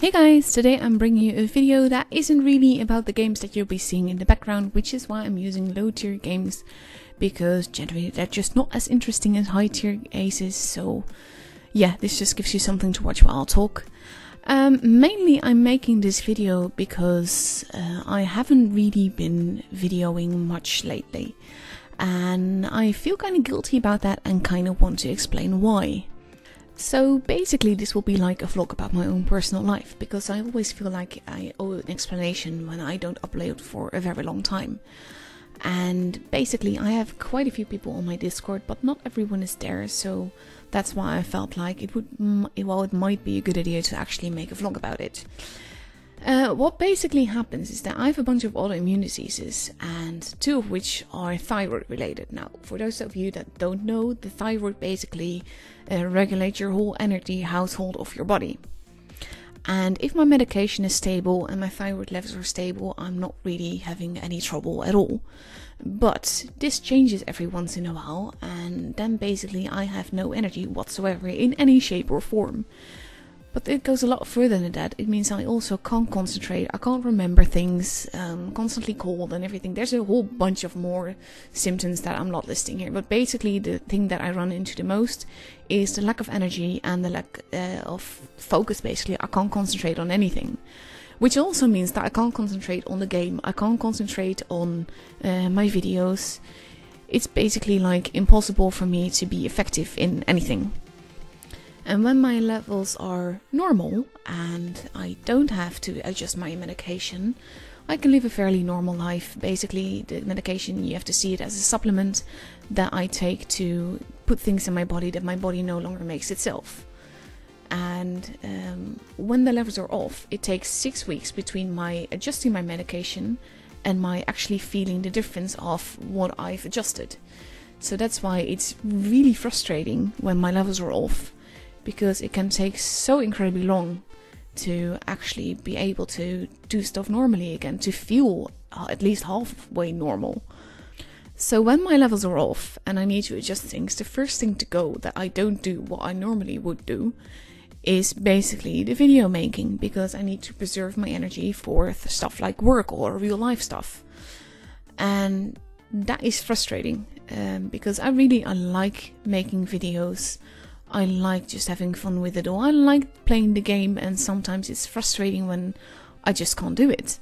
Hey guys, today I'm bringing you a video that isn't really about the games that you'll be seeing in the background, which is why I'm using low tier games, because generally they're just not as interesting as high tier aces. So yeah, this just gives you something to watch while I talk. Mainly I'm making this video because I haven't really been videoing much lately, and I feel kind of guilty about that and kind of want to explain why. So basically this will be like a vlog about my own personal life, because I always feel like I owe an explanation when I don't upload for a very long time. And basically I have quite a few people on my Discord, but not everyone is there, so that's why I felt like it might be a good idea to actually make a vlog about it. What basically happens is that I have a bunch of autoimmune diseases, and two of which are thyroid related. Now, for those of you that don't know, the thyroid basically regulates your whole energy household of your body. And if my medication is stable and my thyroid levels are stable, I'm not really having any trouble at all. But this changes every once in a while, and then basically I have no energy whatsoever in any shape or form. But it goes a lot further than that. It means I also can't concentrate, I can't remember things, constantly cold and everything. There's a whole bunch of more symptoms that I'm not listing here. But basically the thing that I run into the most is the lack of energy and the lack of focus, basically. I can't concentrate on anything. Which also means that I can't concentrate on the game, I can't concentrate on my videos. It's basically like impossible for me to be effective in anything. And when my levels are normal and I don't have to adjust my medication, I can live a fairly normal life. Basically, the medication, you have to see it as a supplement that I take to put things in my body that my body no longer makes itself. And when the levels are off, it takes 6 weeks between my adjusting my medication and my actually feeling the difference of what I've adjusted. So that's why it's really frustrating when my levels are off, because it can take so incredibly long to actually be able to do stuff normally again, to feel at least halfway normal. So when my levels are off and I need to adjust things, the first thing to go that I don't do what I normally would do is basically the video making, because I need to preserve my energy for stuff like work or real life stuff. And that is frustrating, because I like making videos. I like just having fun with it, or I like playing the game, and sometimes it's frustrating when I just can't do it.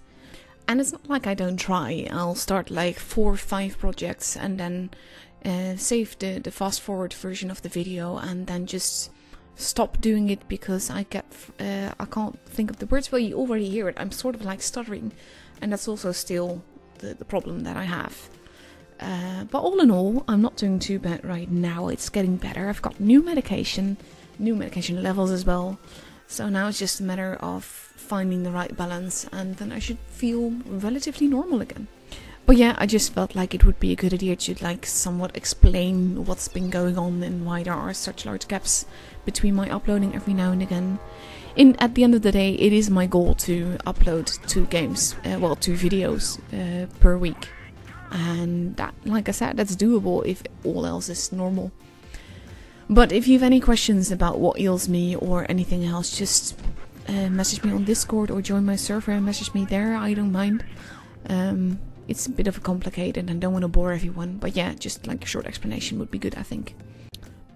And it's not like I don't try. I'll start like 4 or 5 projects and then save the fast forward version of the video and then just stop doing it because I can't think of the words. Well, you already hear it. I'm sort of like stuttering, and that's also still the problem that I have. But all in all, I'm not doing too bad right now. It's getting better. I've got new medication levels as well. So now it's just a matter of finding the right balance, and then I should feel relatively normal again. But yeah, I just felt like it would be a good idea to like somewhat explain what's been going on and why there are such large gaps between my uploading every now and again. At the end of the day, it is my goal to upload 2 videos per week. And that, like I said, that's doable if all else is normal. But if you have any questions about what ails me or anything else, just message me on Discord or join my server and message me there. I don't mind. It's a bit of a complicated and I don't want to bore everyone, but yeah, just like a short explanation would be good, I think.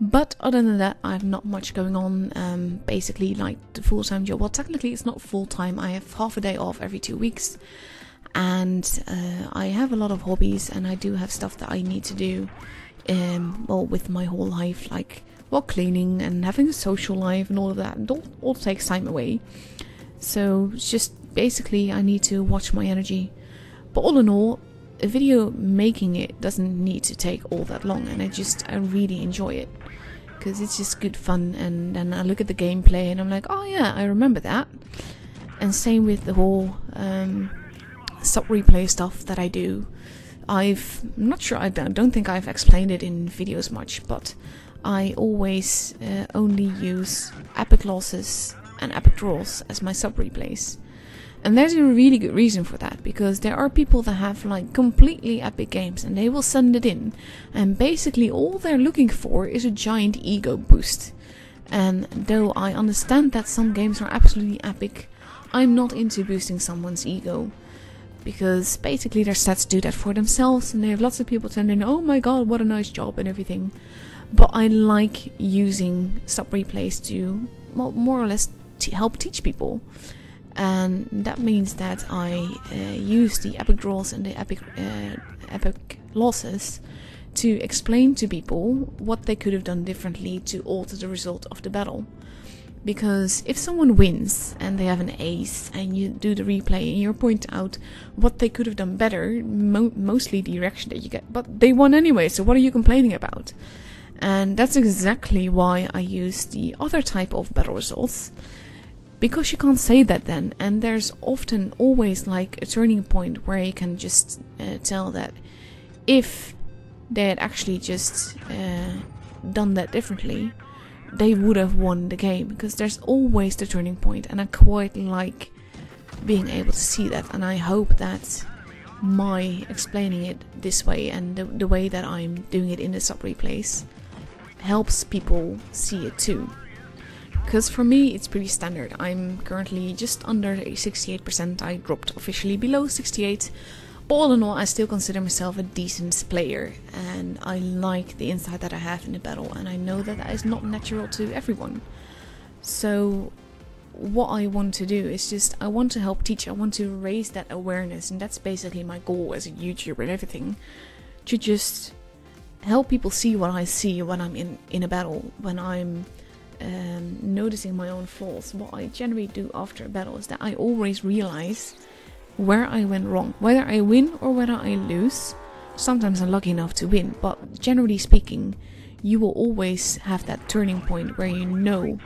But other than that, I have not much going on. Basically like the full-time job. Well, technically it's not full-time. I have half a day off every 2 weeks. And I have a lot of hobbies, and I do have stuff that I need to do well, with my whole life, like cleaning and having a social life and all of that. It all takes time away. So it's just basically I need to watch my energy. But all in all, a video making it doesn't need to take all that long, and I really enjoy it because it's just good fun. And then I look at the gameplay and I'm like, oh yeah, I remember that. And same with the whole sub replay stuff that I do. I'm not sure, I don't think I've explained it in videos much, but I always only use epic losses and epic draws as my sub replays. And there's a really good reason for that, because there are people that have like completely epic games and they will send it in, and basically all they're looking for is a giant ego boost. And though I understand that some games are absolutely epic, I'm not into boosting someone's ego, because basically their stats do that for themselves, and they have lots of people telling them, oh my god, what a nice job and everything. But I like using sub replays to, well, more or less help teach people. And that means that I use the epic draws and the epic losses to explain to people what they could have done differently to alter the result of the battle. Because if someone wins and they have an ace and you do the replay and you point out what they could have done better, mostly the reaction that you get, but they won anyway, so what are you complaining about? And that's exactly why I use the other type of battle results, because you can't say that then, and there's often always like a turning point where you can just tell that if they had actually just done that differently, they would have won the game, because there's always the turning point, and I quite like being able to see that. And I hope that my explaining it this way and the way that I'm doing it in the sub replays helps people see it too. Because for me it's pretty standard. I'm currently just under 68%. I dropped officially below 68. But all in all, I still consider myself a decent player, and I like the insight that I have in the battle, and I know that that is not natural to everyone. So what I want to do is just, I want to help teach, I want to raise that awareness, and that's basically my goal as a YouTuber and everything, to just help people see what I see when I'm in a battle, when I'm noticing my own flaws. What I generally do after a battle is that I always realize where I went wrong, whether I win or whether I lose. Sometimes I'm lucky enough to win, but generally speaking, you will always have that turning point where you know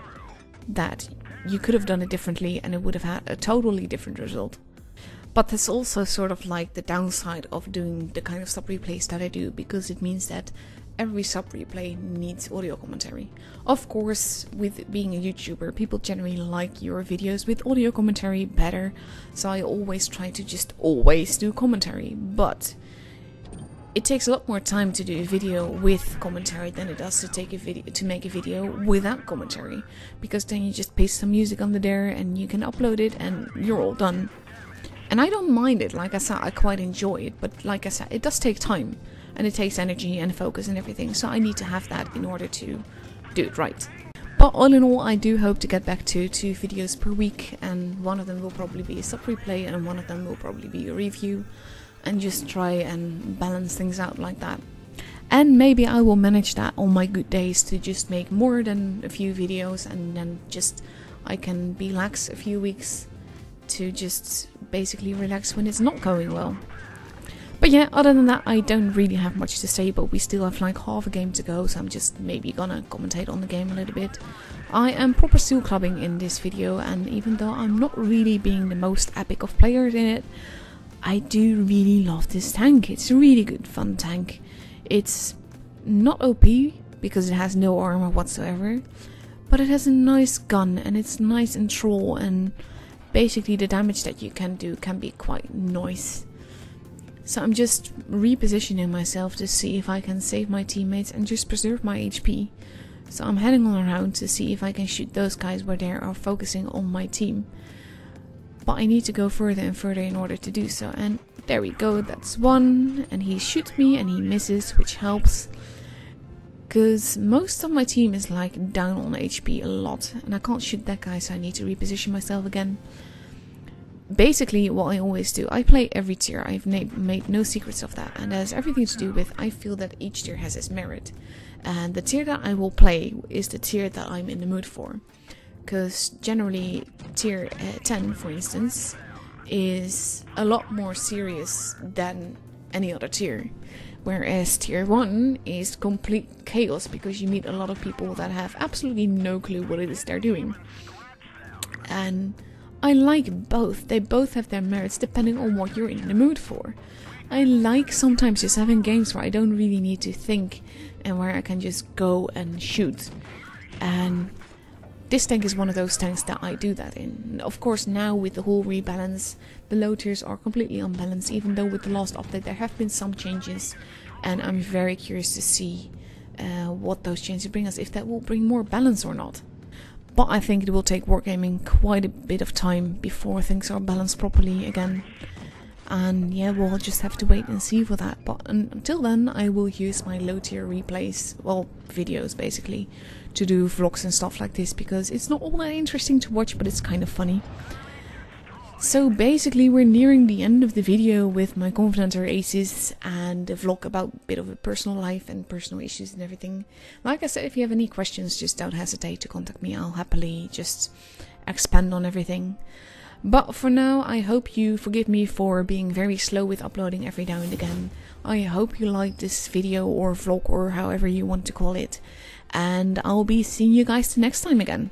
that you could have done it differently and it would have had a totally different result. But that's also sort of like the downside of doing the kind of sub replays that I do, because it means that every sub replay needs audio commentary. Of course, with being a YouTuber, people generally like your videos with audio commentary better, so I always try to just always do commentary. But it takes a lot more time to do a video with commentary than it does to make a video without commentary, because then you just paste some music under there and you can upload it and you're all done. And I don't mind it. Like I said, I quite enjoy it, but like I said, it does take time. And it takes energy and focus and everything, so I need to have that in order to do it right. But all in all, I do hope to get back to 2 videos per week, and one of them will probably be a sub replay and one of them will probably be a review, and just try and balance things out like that. And maybe I will manage that on my good days to just make more than a few videos, and then just I can be lax a few weeks to just basically relax when it's not going well. But yeah, other than that, I don't really have much to say, but we still have like half a game to go, so I'm just maybe gonna commentate on the game a little bit. I am proper steel clubbing in this video, and even though I'm not really being the most epic of players in it, I do really love this tank. It's a really good fun tank. It's not OP, because it has no armor whatsoever, but it has a nice gun, and it's nice and troll, and basically the damage that you can do can be quite nice. So I'm just repositioning myself to see if I can save my teammates and just preserve my HP. So I'm heading on around to see if I can shoot those guys where they are focusing on my team. But I need to go further and further in order to do so. And there we go, that's one. And he shoots me and he misses, which helps. Because most of my team is like down on HP a lot. And I can't shoot that guy, so I need to reposition myself again. Basically, what I always do, I play every tier. I've made no secrets of that, and that has everything to do with, I feel that each tier has its merit, and the tier that I will play is the tier that I'm in the mood for. Because generally tier 10, for instance, is a lot more serious than any other tier, whereas tier 1 is complete chaos, because you meet a lot of people that have absolutely no clue what it is they're doing. And I like both. They both have their merits depending on what you're in the mood for. I like sometimes just having games where I don't really need to think and where I can just go and shoot. And this tank is one of those tanks that I do that in. Of course, now with the whole rebalance, the low tiers are completely unbalanced, even though with the last update there have been some changes, and I'm very curious to see what those changes bring us, if that will bring more balance or not. but I think it will take wargaming quite a bit of time before things are balanced properly again. And yeah, we'll just have to wait and see for that. But until then, I will use my low tier replays, well, videos basically, to do vlogs and stuff like this, because it's not all that interesting to watch, but it's kind of funny. So basically we're nearing the end of the video with my Covenanter aces and a vlog about a bit of a personal life and personal issues and everything. Like I said, if you have any questions, just don't hesitate to contact me. I'll happily just expand on everything. But for now, I hope you forgive me for being very slow with uploading every now and again. I hope you liked this video or vlog or however you want to call it. And I'll be seeing you guys the next time again.